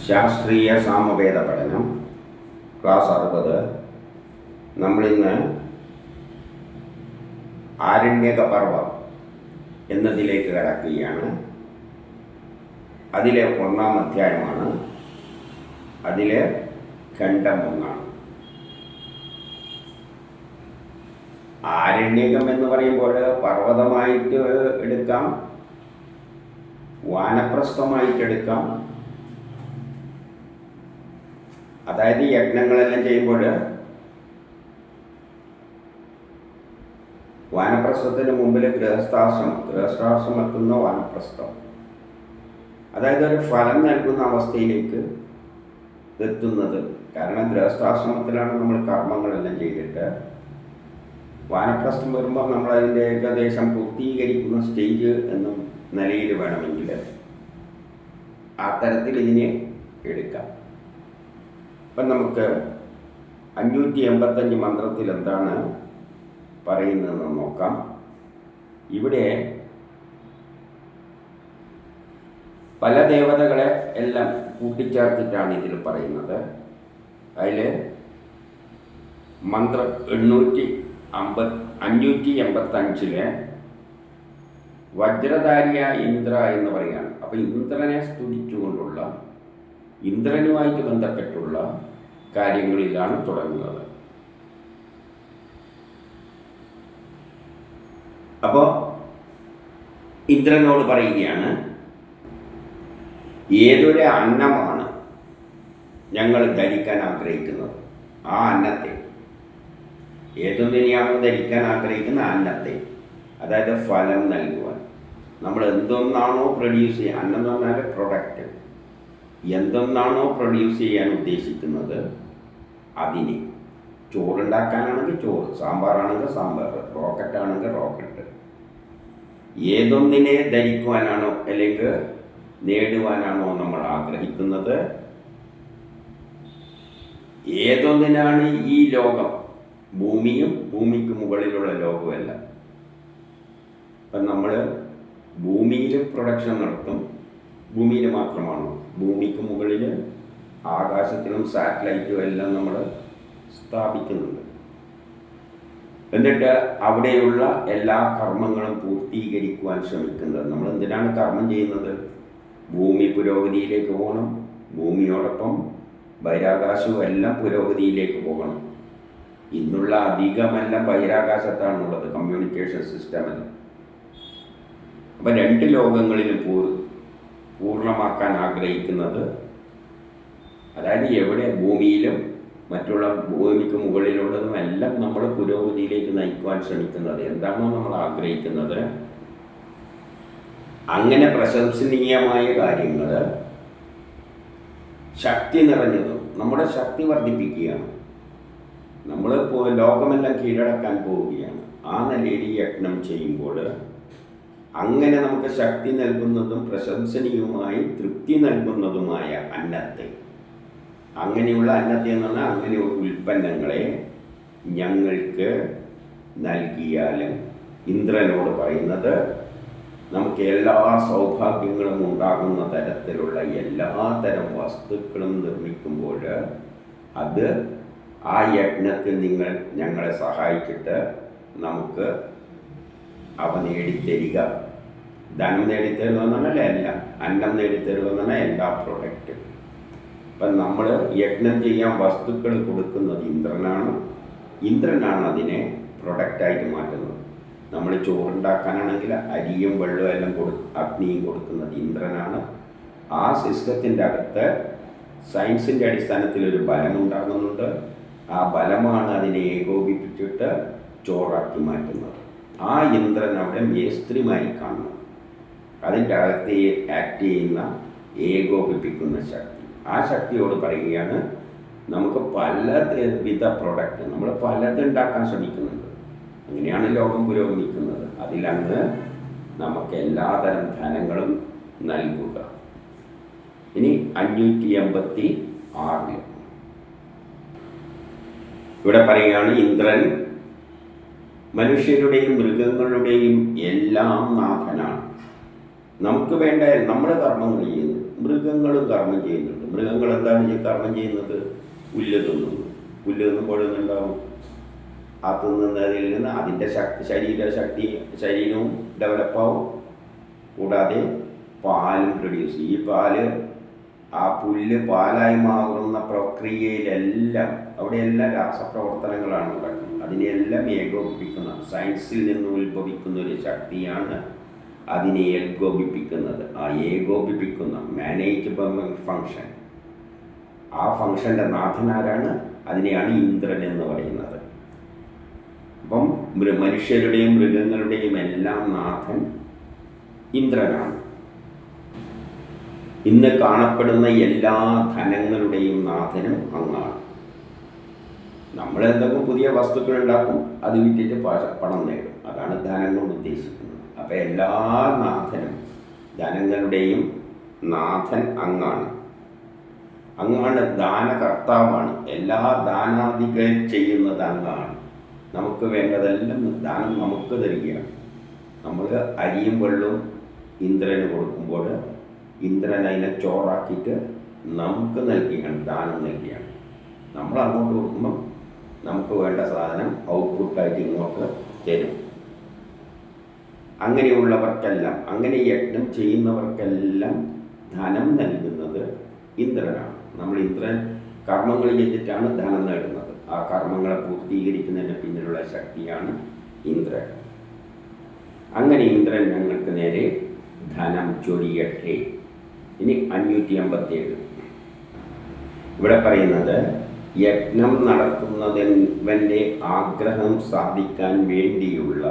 ശാസ്ത്രീയ സാമവേദ പഠനം ക്ലാസ് 60. നമ്മളിന്ന് ആരണ്യക പർവ്വം എന്നതിലേക്ക് കടക്കുകയാണ്. അതിലെ 1-ാം അധ്യായമാണ്. അതിലെ ഖണ്ഡം 1. ആരണ്യകം എന്ന് പറയുമ്പോൾ പർവ്വതമായിട്ട് എടുക്കാം, വാനപ്രസ്ഥമായിട്ടെടുക്കാം. അതായത് യജ്ഞങ്ങളെല്ലാം ചെയ്യുമ്പോൾ വാനപ്രസ്ഥത്തിന് മുമ്പിൽ ഗൃഹസ്ഥാശ്രമം എത്തുന്ന വാനപ്രസ്ഥം, അതായത് ഒരു ഫലം നൽകുന്ന അവസ്ഥയിലേക്ക് എത്തുന്നത്. കാരണം ഗൃഹസ്ഥാശ്രമത്തിലാണ് നമ്മൾ കർമ്മങ്ങളെല്ലാം ചെയ്തിട്ട് വാനപ്രസ്ഥം വരുമ്പോൾ നമ്മളതിൻ്റെ ഏകദേശം പൂർത്തീകരിക്കുന്ന സ്റ്റേജ് എന്ന നിലയിൽ വേണമെങ്കിൽ ആ തരത്തിൽ ഇതിനെ എടുക്കാം. അപ്പം നമുക്ക് 585 മന്ത്രത്തിൽ എന്താണ് പറയുന്നതെന്ന് നോക്കാം. ഇവിടെ പല ദേവതകളെ എല്ലാം കൂട്ടിച്ചേർത്തിട്ടാണ് ഇതിൽ പറയുന്നത്. അതിൽ മന്ത്രം 585 വജ്രധാരിയ ഇന്ദ്ര എന്ന് പറയുകയാണ്. അപ്പോൾ ഇന്ദ്രനെ സ്തുതിച്ചുകൊണ്ടുള്ള, ഇന്ദ്രനുമായിട്ട് ബന്ധപ്പെട്ടുള്ള കാര്യങ്ങളിലാണ് തുടങ്ങുന്നത്. അപ്പോൾ ഇന്ദ്രനോട് പറയുകയാണ്, ഏതൊരു അന്നമാണ് ഞങ്ങൾ ധരിക്കാൻ ആഗ്രഹിക്കുന്നത്, ആ അന്നത്തെ, ഏതൊന്നിനെയാണോ ധരിക്കാൻ ആഗ്രഹിക്കുന്ന അന്നത്തെ, അതായത് ഫലം നൽകുവാൻ നമ്മൾ എന്തൊന്നാണോ പ്രൊഡ്യൂസ് ചെയ്യുക, അന്നം എന്ന് പറഞ്ഞാൽ പ്രൊഡക്റ്റ്, എന്തൊന്നാണോ പ്രൊഡ്യൂസ് ചെയ്യാൻ ഉദ്ദേശിക്കുന്നത് അതിന്, ചോറുണ്ടാക്കാനാണെങ്കിൽ ചോറ്, സാമ്പാറാണെങ്കിൽ സാമ്പാർ, റോക്കറ്റാണെങ്കിൽ റോക്കറ്റ്, ഏതൊന്നിനെ ധരിക്കുവാനാണോ അല്ലെങ്കിൽ നേടുവാനാണോ നമ്മൾ ആഗ്രഹിക്കുന്നത്, ഏതൊന്നിനാണ് ഈ ലോകം, ഭൂമിയും ഭൂമിക്ക് മുകളിലുള്ള ലോകമല്ല. അപ്പം നമ്മൾ ഭൂമിയിൽ പ്രൊഡക്ഷൻ നടത്തും, ഭൂമിയിൽ മാത്രമാണോ, ഭൂമിക്ക് മുകളിൽ ആകാശത്തിലും സാറ്റലൈറ്റും എല്ലാം നമ്മൾ സ്ഥാപിക്കുന്നുണ്ട്. എന്നിട്ട് അവിടെയുള്ള എല്ലാ കർമ്മങ്ങളും പൂർത്തീകരിക്കുവാൻ ശ്രമിക്കുന്നത്. നമ്മൾ എന്തിനാണ് കർമ്മം ചെയ്യുന്നത്? ഭൂമി പുരോഗതിയിലേക്ക് പോകണം, ഭൂമിയോടൊപ്പം ബഹിരാകാശവും എല്ലാം പുരോഗതിയിലേക്ക് പോകണം. ഇന്നുള്ള അധികമെല്ലാം ബഹിരാകാശത്താണുള്ളത്, കമ്മ്യൂണിക്കേഷൻ സിസ്റ്റമെല്ലാം. അപ്പം 2 ലോകങ്ങളിലും പൂർണ്ണമാക്കാൻ ആഗ്രഹിക്കുന്നത്, അതായത് എവിടെ, ഭൂമിയിലും മറ്റുള്ള ഭൂമിക്ക് മുകളിലുള്ളതും എല്ലാം നമ്മൾ പുരോഗതിയിലേക്ക് നയിക്കുവാൻ ശ്രമിക്കുന്നത്. എന്താണോ നമ്മൾ ആഗ്രഹിക്കുന്നത്, അങ്ങനെ പ്രശംസനീയമായ കാര്യങ്ങൾ, ശക്തി നിറഞ്ഞതും, നമ്മുടെ ശക്തി വർദ്ധിപ്പിക്കുകയാണ്. നമ്മൾ ലോകമെല്ലാം കീഴടക്കാൻ പോവുകയാണ്. ആ നിലയിൽ യജ്ഞം ചെയ്യുമ്പോൾ അങ്ങനെ നമുക്ക് ശക്തി നൽകുന്നതും പ്രശംസനീയവുമായി തൃപ്തി നൽകുന്നതുമായ അന്നത്തെ, അങ്ങനെയുള്ള അന്നത്തെ എന്ന് പറഞ്ഞാൽ അങ്ങനെയുള്ള ഉൽപ്പന്നങ്ങളെ ഞങ്ങൾക്ക് നൽകിയാലും, ഇന്ദ്രനോട് പറയുന്നത്, നമുക്ക് എല്ലാ സൗഭാഗ്യങ്ങളും ഉണ്ടാകുന്ന തരത്തിലുള്ള എല്ലാ തരം വസ്തുക്കളും നിർമ്മിക്കുമ്പോൾ അത് ആ യജ്ഞത്തിൽ നിങ്ങൾ ഞങ്ങളെ സഹായിച്ചിട്ട് നമുക്ക് അവ നേടിത്തരിക. ധനം നേടിത്തരുക എന്ന് പറഞ്ഞാൽ എല്ലാം, അന്നം നേടിത്തരുക എന്ന് പറഞ്ഞാൽ എല്ലാ പ്രൊഡക്റ്റും. അപ്പം നമ്മൾ യജ്ഞം ചെയ്യാൻ വസ്തുക്കൾ കൊടുക്കുന്നത് ഇന്ദ്രനാണ് അതിനെ പ്രൊഡക്റ്റായിട്ട് മാറ്റുന്നത്. നമ്മൾ ചോറുണ്ടാക്കാനാണെങ്കിൽ അരിയും വെള്ളവും എല്ലാം അഗ്നിയും കൊടുക്കുന്നത് ഇന്ദ്രനാണ്. ആ സിസ്റ്റത്തിൻ്റെ അകത്ത് സയൻസിൻ്റെ അടിസ്ഥാനത്തിൽ ഒരു ബലമുണ്ടാകുന്നുണ്ട്. ആ ബലമാണ് അതിനെ ഏകോപിപ്പിച്ചിട്ട് ചോറാക്കി മാറ്റുന്നത്. ആ ഇന്ദ്രൻ അവിടെ മേസ്ത്രിമായി കാണുന്നു. അതിൻ്റെ അകത്ത് ആക്ട് ചെയ്യുന്ന, ഏകോപിപ്പിക്കുന്ന ശക്തി. ആ ശക്തിയോട് പറയുകയാണ്, നമുക്ക് പലവിധ പ്രൊഡക്റ്റ്, നമ്മൾ പലതുണ്ടാക്കാൻ ശ്രമിക്കുന്നുണ്ട്. അങ്ങനെയാണ് ലോകം പുരോഗമിക്കുന്നത്. അതിലങ്ങ് നമുക്ക് എല്ലാതരം ധനങ്ങളും നൽകുക. ഇനി 586 ഇവിടെ പറയുകയാണ്, ഇന്ദ്രൻ മനുഷ്യരുടെയും മൃഗങ്ങളുടെയും എല്ലാം നാഥനാണ്. നമുക്ക് വേണ്ട നമ്മൾ കർമ്മങ്ങൾ ചെയ്യുന്നു, മൃഗങ്ങളും കർമ്മം ചെയ്യുന്നുണ്ട്. മൃഗങ്ങൾ എന്താണ് ഈ കർമ്മം ചെയ്യുന്നത്? പുല്ല് തിന്നുന്നു. പുല്ല് തിന്നുമ്പോഴെന്നുണ്ടാവും, ആ തിന്നുന്നതിൽ നിന്ന് അതിൻ്റെ ശരീരവും ഡെവലപ്പാവും. കൂടാതെ പാലും പ്രൊഡ്യൂസ് ചെയ്യും. ഈ പാല്, ആ പുല്ല് പാലായി മാറുന്ന പ്രക്രിയയിലെല്ലാം അവിടെയെല്ലാം രാസപ്രവർത്തനങ്ങളാണ് നടക്കുന്നത്. അതിനെല്ലാം ഏകോപിപ്പിക്കുന്ന, സയൻസിൽ നിന്ന് ഉത്ഭവിക്കുന്ന ഒരു ശക്തിയാണ് അതിനെ ഏകോപിപ്പിക്കുന്നത്. ആ ഏകോപിപ്പിക്കുന്ന മാനേജ്മെന്റ് ഫങ്ഷൻ, ആ ഫങ്ഷൻ്റെ നാഥനാരാണ്? അതിനെയാണ് ഇന്ദ്രൻ എന്ന് പറയുന്നത്. അപ്പം മനുഷ്യരുടെയും മൃഗങ്ങളുടെയും എല്ലാം നാഥൻ ഇന്ദ്രനാണ്. ഇന്ന് കാണപ്പെടുന്ന എല്ലാ ധനങ്ങളുടെയും നാഥനും അങ്ങാണ്. നമ്മൾ എന്തെങ്കിലും പുതിയ വസ്തുക്കൾ ഉണ്ടാക്കും, അത് വിറ്റിട്ട് പണം നേടും. അതാണ് ധനം കൊണ്ട് ഉദ്ദേശിക്കുന്നത്. അപ്പം എല്ലാ നാഥനും, ധനങ്ങളുടെയും നാഥൻ അങ്ങാണ്. അങ്ങാണ് ദാനകർത്താവാണ്. എല്ലാ ദാനാദികൾ ചെയ്യുന്നത് അങ്ങാണ്. നമുക്ക് വേണ്ടതെല്ലാം ദാനം നമുക്ക് തരികയാണ്. നമ്മൾ അരിയും വെള്ളവും ഇന്ദ്രന് കൊടുക്കുമ്പോൾ ഇന്ദ്രൻ അതിനെ ചോറാക്കിയിട്ട് നമുക്ക് നൽകിയാണ്, ദാനം നൽകിയാണ്. നമ്മൾ അങ്ങോട്ട് കൊടുക്കുമ്പം നമുക്ക് വേണ്ട സാധനം ഔട്ട്പുട്ടായിട്ട് ഇങ്ങോട്ട് തരും. അങ്ങനെയുള്ളവർക്കെല്ലാം, അങ്ങനെ യജ്ഞം ചെയ്യുന്നവർക്കെല്ലാം ധനം നൽകുന്നത് ഇന്ദ്രനാണ്. നമ്മൾ ഇന്ദ്രൻ കർമ്മങ്ങൾ ചെയ്തിട്ടാണ് ധനം നേടുന്നത്. ആ കർമ്മങ്ങളെ പൂർത്തീകരിക്കുന്നതിന് പിന്നിലുള്ള ശക്തിയാണ് ഇന്ദ്രൻ. അങ്ങനെ ഇന്ദ്രൻ ഞങ്ങൾക്ക് നേരെ ധനം ചൊരിയട്ടെ. ഇനി 557 ഇവിടെ പറയുന്നത്, യജ്ഞം നടത്തുന്നതിൻ്റെ ആഗ്രഹം സാധിക്കാൻ വേണ്ടിയുള്ള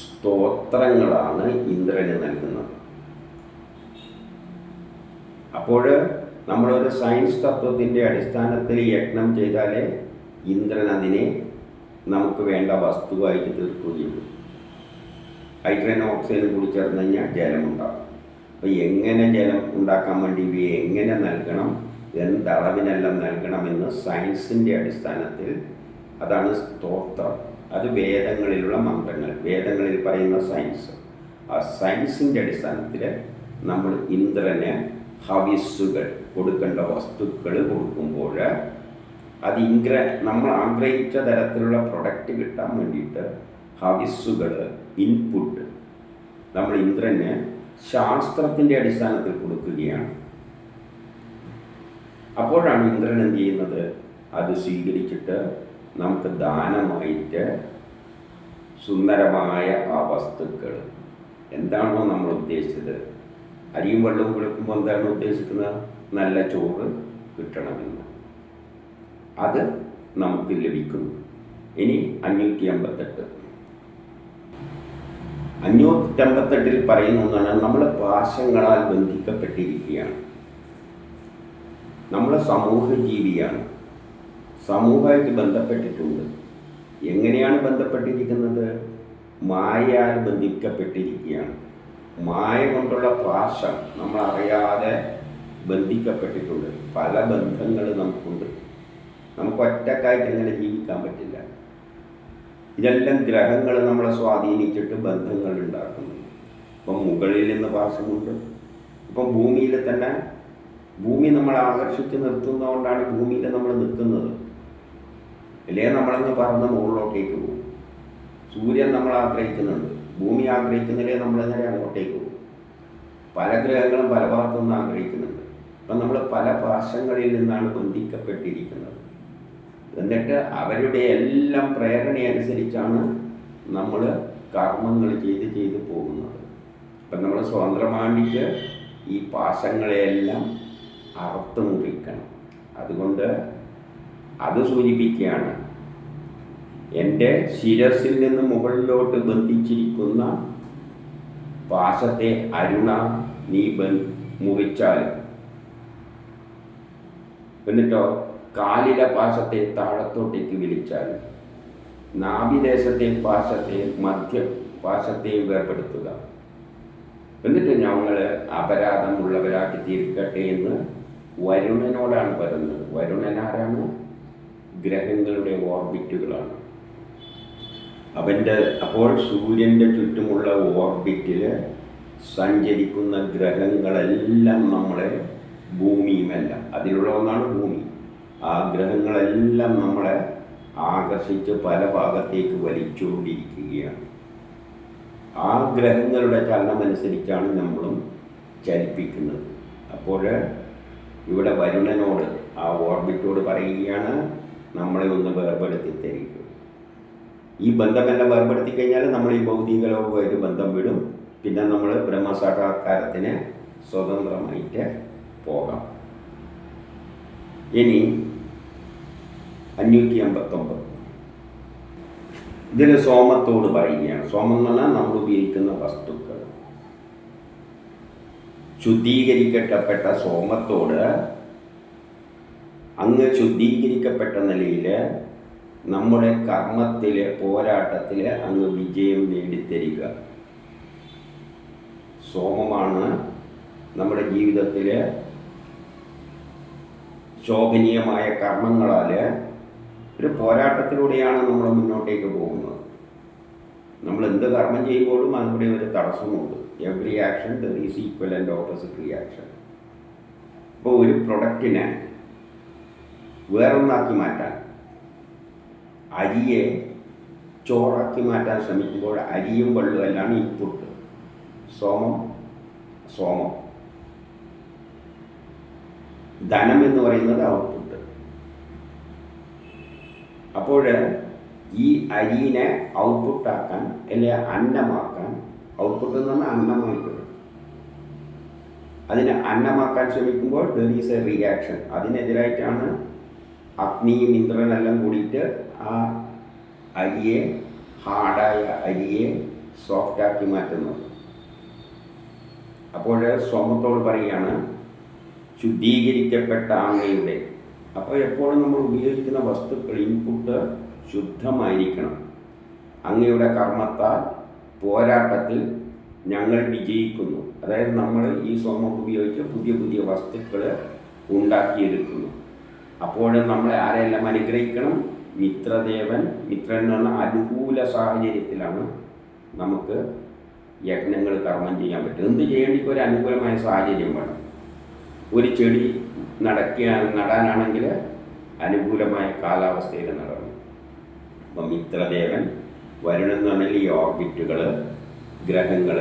സ്തോത്രങ്ങളാണ് ഇന്ദ്രന് നൽകുന്നത്. അപ്പോൾ നമ്മളൊരു സയൻസ് തത്വത്തിൻ്റെ അടിസ്ഥാനത്തിൽ യജ്ഞം ചെയ്താലേ ഇന്ദ്രൻ അതിനെ നമുക്ക് വേണ്ട വസ്തുവായിട്ട് തീർക്കുകയുള്ളൂ. ഹൈഡ്രജൻ ഓക്സൈഡ് കൂടി ചേർന്ന് കഴിഞ്ഞാൽ ജലമുണ്ടാകും. അപ്പോൾ എങ്ങനെ ജലം ഉണ്ടാക്കാൻ വേണ്ടി ഇവയെ എങ്ങനെ നൽകണം, എന്തളവിനെല്ലാം നൽകണമെന്ന് സയൻസിൻ്റെ അടിസ്ഥാനത്തിൽ, അതാണ് സ്തോത്രം. അത് വേദങ്ങളിലുള്ള മന്ത്രങ്ങൾ, വേദങ്ങളിൽ പറയുന്ന സയൻസ്. ആ സയൻസിൻ്റെ അടിസ്ഥാനത്തിൽ നമ്മൾ ഇന്ദ്രന് ഹവിസ്സുകൾ, കൊടുക്കേണ്ട വസ്തുക്കൾ കൊടുക്കുമ്പോൾ അത് നമ്മൾ ആഗ്രഹിച്ച തരത്തിലുള്ള പ്രൊഡക്റ്റ് കിട്ടാൻ വേണ്ടിയിട്ട് ഹവിസ്സുകൾ, ഇൻപുട്ട് നമ്മൾ ഇന്ദ്രന് ശാസ്ത്രത്തിൻ്റെ അടിസ്ഥാനത്തിൽ കൊടുക്കുകയാണ്. അപ്പോഴാണ് ഇന്ദ്രൻ എന്ത് ചെയ്യുന്നത്? അത് സ്വീകരിച്ചിട്ട് നമുക്ക് ദാനമായിട്ട് സുന്ദരമായ ആ വസ്തുക്കൾ, എന്താണോ നമ്മൾ ഉദ്ദേശിച്ചത്, അരിയും വെള്ളവും കൊടുക്കുമ്പോൾ എന്താണ് ഉദ്ദേശിക്കുന്നത്? നല്ല ചോറ് കിട്ടണമെന്ന്. അത് നമുക്ക് ലഭിക്കുന്നു. ഇനി 558 പറയുന്ന ഒന്നാണ്, നമ്മൾ പാശങ്ങളാൽ ബന്ധിക്കപ്പെട്ടിരിക്കുകയാണ്. നമ്മൾ സമൂഹ ജീവിയാണ്, സമൂഹമായിട്ട് ബന്ധപ്പെട്ടിട്ടുണ്ട്. എങ്ങനെയാണ് ബന്ധപ്പെട്ടിരിക്കുന്നത്? മായയാൽ ബന്ധിക്കപ്പെട്ടിരിക്കുകയാണ്. മായ കൊണ്ടുള്ള പാശം നമ്മൾ അറിയാതെ ബന്ധിക്കപ്പെട്ടിട്ടുണ്ട്. പല ബന്ധങ്ങൾ നമുക്കുണ്ട്. നമുക്ക് ഒറ്റക്കായിട്ട് എങ്ങനെ ജീവിക്കാൻ പറ്റില്ല. ഇതെല്ലാം ഗ്രഹങ്ങൾ നമ്മളെ സ്വാധീനിച്ചിട്ട് ബന്ധങ്ങൾ ഉണ്ടാക്കുന്നുണ്ട്. ഇപ്പം മുകളിൽ നിന്ന് പാശമുണ്ട്. ഇപ്പം ഭൂമിയിൽ തന്നെ, ഭൂമി നമ്മളെ ആകർഷിച്ച് നിർത്തുന്നതുകൊണ്ടാണ് ഭൂമിയിൽ നമ്മൾ നിൽക്കുന്നത്. അല്ലേ നമ്മളങ്ങ് പറന്ന് മുകളിലോട്ടേക്ക് പോകും. സൂര്യൻ നമ്മൾ ആഗ്രഹിക്കുന്നുണ്ട്, ഭൂമി ആഗ്രഹിക്കുന്നില്ലേ നമ്മൾ നേരെ അങ്ങോട്ടേക്ക് പോകും. പല ഗ്രഹങ്ങളും പല ഭാഗത്തുനിന്ന് ആഗ്രഹിക്കുന്നുണ്ട്. അപ്പം നമ്മൾ പല പാശങ്ങളിൽ നിന്നാണ് ബന്ധിക്കപ്പെട്ടിരിക്കുന്നത്. എന്നിട്ട് അവരുടെ എല്ലാം പ്രേരണയനുസരിച്ചാണ് നമ്മൾ കർമ്മങ്ങൾ ചെയ്ത് പോകുന്നത്. അപ്പം നമ്മൾ സ്വതന്ത്രമാണ്ടിക്ക് ഈ പാശങ്ങളെയെല്ലാം അറുത്ത് മുറിക്കണം. അതുകൊണ്ട് അത് സൂചിപ്പിക്കുകയാണ്, എൻ്റെ ശിരസിൽ നിന്ന് മുകളിലോട്ട് ബന്ധിച്ചിരിക്കുന്ന പാശത്തെ അരുണ നീ മുറിച്ചാൽ, എന്നിട്ടോ കാലിലെ പാശത്തെ താഴത്തോട്ടേക്ക് വലിച്ചാൽ, നാഭിദേശത്തെ പാശത്തെ മധ്യ പാശത്തെയും വേർപെടുത്തുക. എന്നിട്ട് ഞങ്ങൾ അപരാധമുള്ളവരാക്കി തീർക്കട്ടെ എന്ന് വരുണനോടാണ് പറയുന്നത്. വരുണൻ ആരാണ്? ഗ്രഹങ്ങളുടെ ഓർബിറ്റുകളാണ്. അപ്പോൾ സൂര്യൻ്റെ ചുറ്റുമുള്ള ഓർബിറ്റിൽ സഞ്ചരിക്കുന്ന ഗ്രഹങ്ങളെല്ലാം നമ്മളെ ഭൂമിയുമെല്ലാം അതിലുള്ള ഒന്നാണ് ഭൂമി. ആ ഗ്രഹങ്ങളെല്ലാം നമ്മളെ ആകർഷിച്ച് പല ഭാഗത്തേക്ക് വലിച്ചുകൊണ്ടിരിക്കുകയാണ്. ആ ഗ്രഹങ്ങളുടെ ചലനമനുസരിച്ചാണ് നമ്മളും ചലിപ്പിക്കുന്നത്. അപ്പോൾ ഇവിടെ വരുണനോട്, ആ ഓർബിറ്റോട് പറയുകയാണ്, നമ്മളെ ഒന്ന് വേർപെടുത്തി തരിക. ഈ ബന്ധമെല്ലാം വേർപെടുത്തി കഴിഞ്ഞാൽ നമ്മൾ ഈ ഭൗതിക ലോകവുമായിട്ട് ബന്ധം വിടും. പിന്നെ നമ്മൾ ബ്രഹ്മസാക്ഷാത്കാരത്തിന് സ്വതന്ത്രമായിട്ട് പോകാം. ഇനി 589 ഇതിൽ സോമത്തോട് പറയുകയാണ്. സോമം എന്ന് പറഞ്ഞാൽ നമ്മൾ ഉപയോഗിക്കുന്ന വസ്തുക്കൾ. ശുദ്ധീകരിക്കപ്പെട്ട സോമത്തോട് അങ്ങ് ശുദ്ധീകരിക്കപ്പെട്ട നിലയിൽ നമ്മുടെ കർമ്മത്തിൽ, പോരാട്ടത്തിൽ അങ്ങ് വിജയം നേടിത്തരിക. സോമമാണ് നമ്മുടെ ജീവിതത്തിൽ ശോഭനീയമായ കർമ്മങ്ങളാൽ ഒരു പോരാട്ടത്തിലൂടെയാണ് നമ്മൾ മുന്നോട്ടേക്ക് പോകുന്നത്. നമ്മൾ എന്ത് കർമ്മം ചെയ്യുമ്പോഴും അതിലൂടെ ഒരു തടസ്സമുണ്ട്. Every action there is equal and opposite reaction. അപ്പോൾ ഒരു പ്രൊഡക്റ്റിനെ വേറൊന്നാക്കി മാറ്റാൻ, അരിയെ ചോറാക്കി മാറ്റാൻ ശ്രമിക്കുമ്പോൾ അരിയും വെള്ളവും എല്ലാം ഇൻപുട്ട്. സോമം ധനം എന്ന് പറയുന്നത് ഔട്ട്പുട്ട്. അപ്പോൾ ഈ അരിനെ ഔട്ട്പുട്ടാക്കാൻ, അല്ലെങ്കിൽ അന്നമാക്കാൻ, ഔട്ട്പുട്ട് എന്ന് പറഞ്ഞാൽ അന്നമായിട്ട്, അതിനെ അന്നമാക്കാൻ ശ്രമിക്കുമ്പോൾ ദർ ഈസ് എ റിയാക്ഷൻ. അതിനെതിരായിട്ടാണ് അഗ്നിയും ഇന്ദ്രനെല്ലാം കൂടിയിട്ട് ആ അരിയെ, ഹാർഡായ അരിയെ സോഫ്റ്റാക്കി മാറ്റുന്നത്. അപ്പോൾ സോമത്തോട് പറയുകയാണ്, ശുദ്ധീകരിക്കപ്പെട്ട അങ്ങയുടെ. അപ്പോൾ എപ്പോഴും നമ്മൾ ഉപയോഗിക്കുന്ന വസ്തുക്കൾ, ഇൻപുട്ട് ശുദ്ധമായിരിക്കണം. അങ്ങയുടെ കർമ്മത്താൽ പോരാട്ടത്തിൽ ഞങ്ങൾ വിജയിക്കുന്നു. അതായത് നമ്മൾ ഈ സോമം ഉപയോഗിച്ച് പുതിയ പുതിയ വസ്തുക്കൾ ഉണ്ടാക്കിയെടുക്കുന്നു. അപ്പോൾ നമ്മളെ ആരെല്ലാം അനുഗ്രഹിക്കണം? മിത്രദേവൻ. മിത്രൻ എന്ന് പറഞ്ഞാൽ അനുകൂല സാഹചര്യത്തിലാണ് നമുക്ക് യജ്ഞങ്ങൾ കർമ്മം ചെയ്യാൻ പറ്റും. എന്ത് ചെയ്യേണ്ടിക്ക് ഒരു അനുകൂലമായ സാഹചര്യം വേണം. ഒരു ചെടി നടാനാണെങ്കിൽ അനുകൂലമായ കാലാവസ്ഥയിൽ നടണം. അപ്പം മിത്രദേവൻ, വരുണൻ എന്ന് പറഞ്ഞാൽ ഈ ഓർബിറ്റുകൾ, ഗ്രഹങ്ങൾ,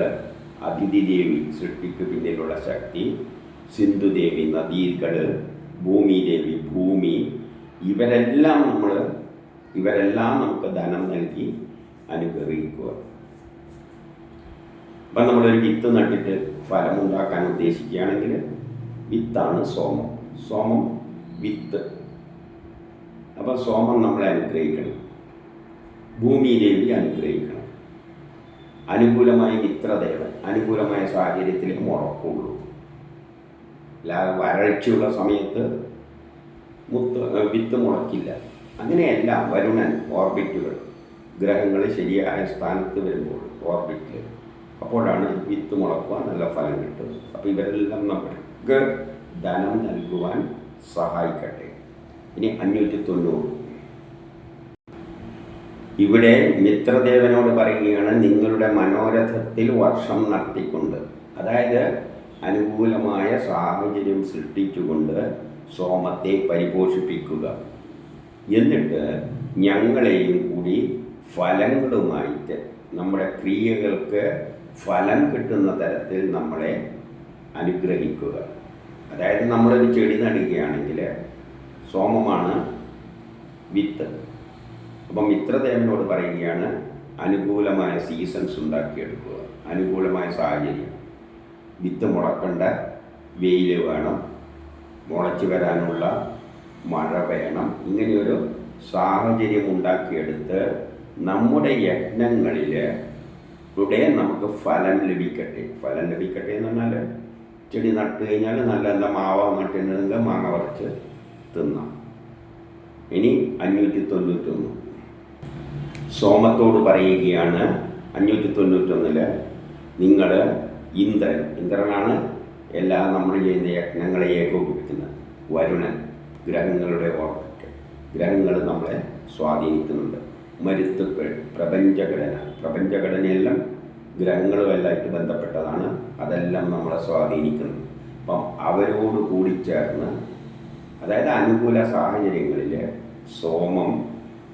അതിഥി ദേവി സൃഷ്ടിക്ക് പിന്നിലുള്ള ശക്തി, സിന്ധുദേവി നദികൾ, ഭൂമിദേവി ഭൂമി, ഇവരെല്ലാം നമുക്ക് ധനം നൽകി അനുഗ്രഹിക്കുക. അപ്പം നമ്മളൊരു വിത്ത് നട്ടിട്ട് ഫലമുണ്ടാക്കാൻ ഉദ്ദേശിക്കുകയാണെങ്കിൽ വിത്താണ് സോമം. സോമം വിത്ത്. അപ്പം സോമം നമ്മളെ അനുഗ്രഹിക്കണം. ഭൂമിദേവി അനുഗ്രഹിക്കണം. അനുകൂലമായ മിത്രദേവൻ, അനുകൂലമായ സാഹചര്യത്തിൽ മുളക്കുള്ളൂ. അല്ലാതെ വരൾച്ചയുള്ള സമയത്ത് വിത്ത് മുളക്കില്ല. അങ്ങനെയല്ല വരുണൻ, ഓർബിറ്റുകൾ, ഗ്രഹങ്ങൾ ശരിയായ സ്ഥാനത്ത് വരുമ്പോൾ ഓർബിറ്റിൽ, അപ്പോഴാണ് വിത്ത് മുളക്കുക, നല്ല ഫലം കിട്ടുന്നത്. അപ്പോൾ ഇവരെല്ലാം നമുക്ക് ധനം നൽകുവാൻ സഹായിക്കട്ടെ. ഇനി 590 ഇവിടെ മിത്രദേവനോട് പറയുകയാണ്, നിങ്ങളുടെ മനോരഥത്തിൽ വർഷം നടത്തിക്കൊണ്ട്, അതായത് അനുകൂലമായ സാഹചര്യം സൃഷ്ടിച്ചുകൊണ്ട് സോമത്തെ പരിപോഷിപ്പിക്കുക. എന്നിട്ട് ഞങ്ങളെയും കൂടി ഫലങ്ങളുമായിട്ട്, നമ്മുടെ ക്രിയകൾക്ക് ഫലം കിട്ടുന്ന തരത്തിൽ നമ്മളെ അനുഗ്രഹിക്കുക. അതായത് നമ്മളൊരു ചെടി നടുകയാണെങ്കിൽ സോമമാണ് വിത്ത്. അപ്പം മിത്രദേവനോട് പറയുകയാണ്, അനുകൂലമായ സീസൺസ് ഉണ്ടാക്കിയെടുക്കുക, അനുകൂലമായ സാഹചര്യം. വിത്ത് മുളക്കേണ്ട വെയിൽ വേണം, മുളച്ചു വരാനുള്ള മഴ വേണം. ഇങ്ങനെയൊരു സാഹചര്യം ഉണ്ടാക്കിയെടുത്ത് നമ്മുടെ യജ്ഞങ്ങളിലൂടെ നമുക്ക് ഫലം ലഭിക്കട്ടെ. ഫലം ലഭിക്കട്ടെ എന്ന് പറഞ്ഞാൽ ചെടി നട്ട് കഴിഞ്ഞാൽ നല്ല മാവ നട്ടിട്ടുണ്ടെങ്കിൽ മാങ്ങ പറിച്ച് തിന്നാം. ഇനി 591 സോമത്തോട് പറയുകയാണ്, 591 നിങ്ങൾ ഇന്ദ്രനാണ് എല്ലാ നമ്മൾ ചെയ്യുന്ന യജ്ഞങ്ങളെ ഏകോപിപ്പിക്കുന്നത്. വരുണൻ, ഗ്രഹങ്ങളുടെ ഓർബിറ്റ്, ഗ്രഹങ്ങൾ നമ്മളെ സ്വാധീനിക്കുന്നുണ്ട്. മരുത്തുക്കൾ, പ്രപഞ്ചഘടനയെല്ലാം ഗ്രഹങ്ങളുമെല്ലാമായിട്ട് ബന്ധപ്പെട്ടതാണ്. അതെല്ലാം നമ്മളെ സ്വാധീനിക്കുന്നു. അപ്പം അവരോട് കൂടിച്ചേർന്ന്, അതായത് അനുകൂല സാഹചര്യങ്ങളിൽ സോമം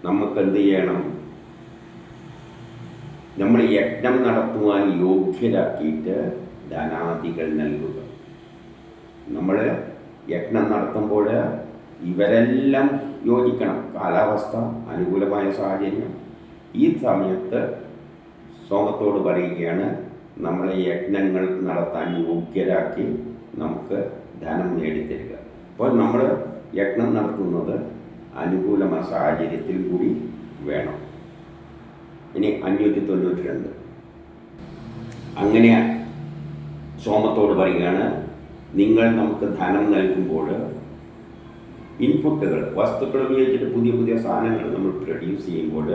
നമുക്ക് എന്ത് ചെയ്യണം? നമ്മൾ യജ്ഞം നടത്തുവാൻ യോഗ്യരാക്കിയിട്ട് ധനാദികൾ നൽകുക. നമ്മൾ യജ്ഞം നടത്തുമ്പോൾ ഇവരെല്ലാം യോജിക്കണം. കാലാവസ്ഥ, അനുകൂലമായ സാഹചര്യം. ഈ സമയത്ത് സോമത്തോട് പറയുകയാണ്, നമ്മളെ യജ്ഞങ്ങൾ നടത്താൻ യോഗ്യരാക്കി നമുക്ക് ധനം നേടിത്തരിക. അപ്പോൾ നമ്മൾ യജ്ഞം നടത്തുന്നത് അനുകൂലമായ സാഹചര്യത്തിൽ കൂടി വേണം. ഇനി 592 അങ്ങനെ സോമത്തോട് പറയുകയാണ്, നിങ്ങൾ നമുക്ക് ധനം നൽകുമ്പോൾ ഇൻപുട്ടുകൾ, വസ്തുക്കൾ ഉപയോഗിച്ചിട്ട് പുതിയ പുതിയ സാധനങ്ങൾ നമ്മൾ പ്രൊഡ്യൂസ് ചെയ്യുമ്പോൾ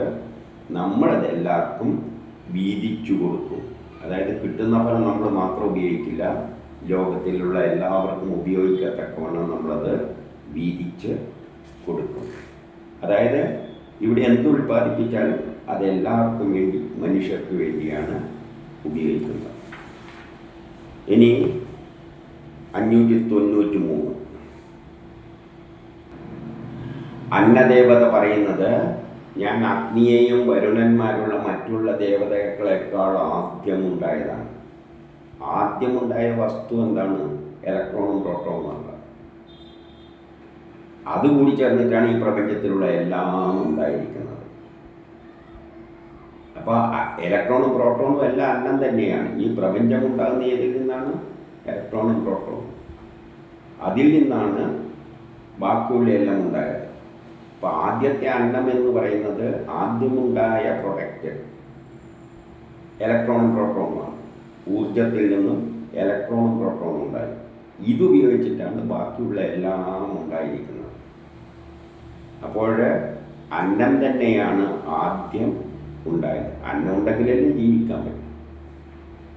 നമ്മളത് എല്ലാവർക്കും വീതിച്ചു കൊടുക്കും. അതായത് കിട്ടുന്ന ഫലം നമ്മൾ മാത്രം ഉപയോഗിക്കില്ല, ലോകത്തിലുള്ള എല്ലാവർക്കും ഉപയോഗിക്കത്തക്കവണ്ണം നമ്മളത് വീതിച്ച് കൊടുക്കും. അതായത് ഇവിടെ എന്ത് ഉൽപ്പാദിപ്പിച്ചാലും അതെല്ലാവർക്കും വേണ്ടി, മനുഷ്യർക്ക് വേണ്ടിയാണ് ഉപയോഗിക്കുന്നത്. ഇനി 593 അന്നദേവത പറയുന്നത്, ഞാൻ അഗ്നിയെയും വരുണന്മാരുള്ള മറ്റുള്ള ദേവതകളെക്കാൾ ആദ്യമുണ്ടായതാണ്. ആദ്യമുണ്ടായ വസ്തു എന്താണ്? ഇലക്ട്രോണും പ്രോട്ടോണും ആണ്. അതുകൂടി ചേർന്നിട്ടാണ് ഈ പ്രപഞ്ചത്തിലുള്ള എല്ലാം ഉണ്ടായിരിക്കുന്നത്. അപ്പോൾ ഇലക്ട്രോണും പ്രോട്ടോണും എല്ലാം അന്നം തന്നെയാണ്. ഈ പ്രപഞ്ചം ഉണ്ടാകുന്ന ഏതിൽ നിന്നാണ്? ഇലക്ട്രോണും പ്രോട്ടോണും. അതിൽ നിന്നാണ് ബാക്കിയുള്ള എല്ലാം ഉണ്ടായത്. അപ്പോൾ ആദ്യത്തെ അന്നം എന്ന് പറയുന്നത്, ആദ്യമുണ്ടായ പ്രൊഡക്റ്റ് ഇലക്ട്രോണും പ്രോട്ടോണുമാണ്. ഊർജത്തിൽ നിന്നും ഇലക്ട്രോണും പ്രോട്ടോണും ഉണ്ടായി. ഇതുപയോഗിച്ചിട്ടാണ് ബാക്കിയുള്ള എല്ലാം ഉണ്ടായിരിക്കുന്നത്. അപ്പോൾ അന്നം തന്നെയാണ് ആദ്യം ഉണ്ടായത്. അന്നം ഉണ്ടെങ്കിലല്ലേ ജീവിക്കാൻ പറ്റും.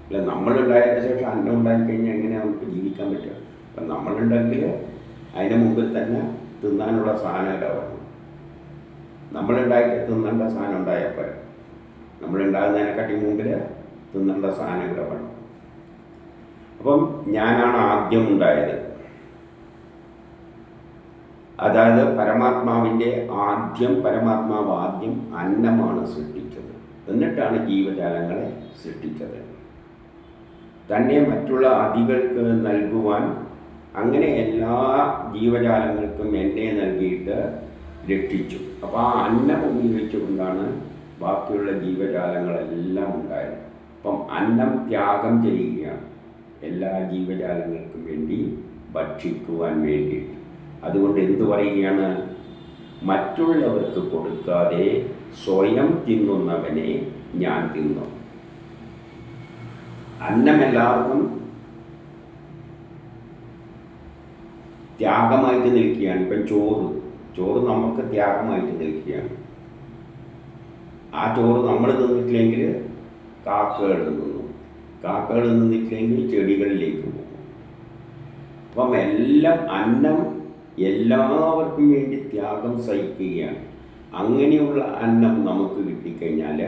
അല്ല, നമ്മളുണ്ടായതിന് ശേഷം അന്നം ഉണ്ടായിക്കഴിഞ്ഞാൽ എങ്ങനെ നമുക്ക് ജീവിക്കാൻ പറ്റുക? അപ്പം നമ്മളുണ്ടെങ്കിൽ അതിന് മുമ്പിൽ തന്നെ തിന്നാനുള്ള സാധനങ്ങൾ വേണം. നമ്മളുണ്ടായിട്ട് തിന്നേണ്ട സാധനം ഉണ്ടായപ്പോൾ, നമ്മളുണ്ടാകുന്നതിനെക്കാട്ടി മുമ്പിൽ തിന്നേണ്ട സാധനങ്ങൾ വേണം. അപ്പം ഞാനാണ് ആദ്യം ഉണ്ടായത്. അതായത് പരമാത്മാവിൻ്റെ പരമാത്മാവ് ആദ്യം അന്നമാണ് സൃഷ്ടിച്ചത്. എന്നിട്ടാണ് ജീവജാലങ്ങളെ സൃഷ്ടിച്ചത്. തന്നെ മറ്റുള്ള അതികൾക്ക് നൽകുവാൻ അങ്ങനെ എല്ലാ ജീവജാലങ്ങൾക്കും എന്നെ നൽകിയിട്ട് രക്ഷിച്ചു. അപ്പോൾ ആ അന്നം ഉപയോഗിച്ചുകൊണ്ടാണ് ബാക്കിയുള്ള ജീവജാലങ്ങളെല്ലാം ഉണ്ടായത്. അപ്പം അന്നം ത്യാഗം ചെയ്യുകയാണ് എല്ലാ ജീവജാലങ്ങൾക്കും വേണ്ടി, ഭക്ഷിക്കുവാൻ വേണ്ടിയിട്ട്. അതുകൊണ്ട് എന്തു പറയുകയാണ്? മറ്റുള്ളവർക്ക് കൊടുക്കാതെ സ്വയം തിന്നുന്നവനെ ഞാൻ തിന്നു. അന്നം എല്ലാവർക്കും ത്യാഗമായിട്ട് നിൽക്കുകയാണ്. ഇപ്പം ചോറ് നമുക്ക് ത്യാഗമായിട്ട് നിൽക്കുകയാണ്. ആ ചോറ് നമ്മൾ തിന്നിട്ടില്ലെങ്കിൽ കാക്കകൾ തിന്നു. കാക്കകൾ നിന്നിട്ടില്ലെങ്കിൽ ചെടികളിലേക്ക് പോകും. അപ്പം എല്ലാം അന്നം എല്ലാവർക്കും വേണ്ടി ത്യാഗം സഹിക്കുകയാണ്. അങ്ങനെയുള്ള അന്നം നമുക്ക് കിട്ടിക്കഴിഞ്ഞാൽ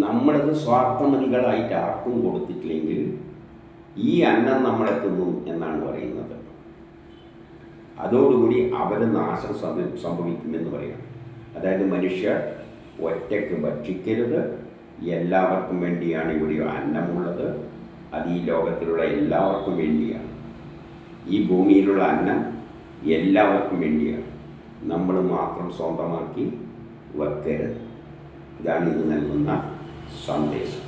നമ്മളത് സ്വാർത്ഥമതികളായിട്ട് ആർക്കും കൊടുത്തിട്ടില്ലെങ്കിൽ ഈ അന്നം നമ്മളെ തിന്നും എന്നാണ് പറയുന്നത്. അതോടുകൂടി അവർ നാശം സംഭവിക്കുമെന്ന് പറയാം. അതായത് മനുഷ്യർ ഒറ്റയ്ക്ക് ഭക്ഷിക്കരുത്, എല്ലാവർക്കും വേണ്ടിയാണ് ഇവിടെ അന്നമുള്ളത്. അത് ഈ ലോകത്തിലുള്ള എല്ലാവർക്കും വേണ്ടിയാണ്. ഈ ഭൂമിയിലുള്ള അന്നം എല്ലാവർക്കും വേണ്ടിയാണ്. നമ്മൾ മാത്രം സ്വന്തമാക്കി വെക്കരുത്. ഇതാണ് ഇത് നൽകുന്ന സന്ദേശം.